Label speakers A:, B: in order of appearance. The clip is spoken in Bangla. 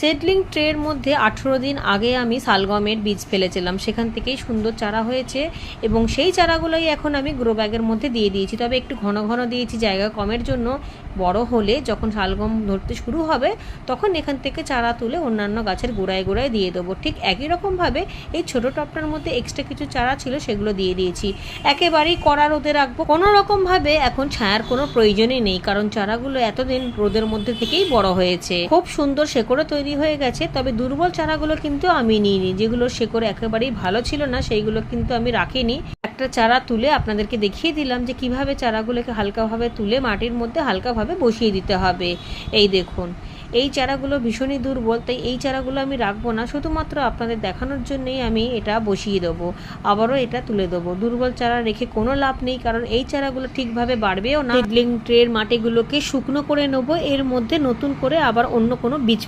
A: সেডলিং ট্রের মধ্যে 18 দিন আগে আমি শালগমের বীজ ফেলেছিলাম, সেখান থেকেই সুন্দর চারা হয়েছে এবং সেই চারাগুলোই এখন আমি গ্রো ব্যাগের মধ্যে দিয়ে দিয়েছি। তবে একটু ঘন ঘন দিয়েছি জায়গা কমের জন্য। বড় হলে যখন শালগম ধরতে শুরু হবে তখন এখান থেকে চারা তুলে অন্যান্য গাছের গোড়ায় গোড়ায় দিয়ে দেবো। ঠিক একই রকমভাবে এই ছোটো টবটার মধ্যে এক্সট্রা কিছু চারা ছিল সেগুলো দিয়ে দিয়েছি। একেবারেই কড়া রোদে রাখবো, কোনো রকমভাবে এখন ছায়ার কোনো প্রয়োজনই নেই, কারণ চারাগুলো এতদিন রোদের মধ্যে থেকেই বড় হয়েছে। খুব সুন্দর শেকড়ও তৈরি হয়ে গেছে। তবে দুর্বল চারাগুলো কিন্তু আমি নিইনি, যেগুলো শেকড় একেবারেই ভালো ছিল না সেইগুলো কিন্তু আমি রাখিনি। একটা চারা তুলে আপনাদেরকে দেখিয়ে দিলাম যে কিভাবে চারাগুলোকে হালকাভাবে তুলে মাটির মধ্যে হালকাভাবে বসিয়ে দিতে হবে। এই দেখুন, এই চারাগুলো ভীষণই দুর্বল, তাই এই চারাগুলো আমি রাখবো না, শুধুমাত্র আপনাদের দেখানোর জন্যই আমি এটা বসিয়ে দেবো। আবারও এটা তুলে দেবো। দুর্বল চারা রেখে কোনো লাভ নেই, কারণ এই চারাগুলো ঠিকভাবে বাড়বেও না। সিডলিং ট্রের মাটিগুলোকে শুকনো করে নেবো, এর মধ্যে নতুন করে আবার অন্য কোনো বীজ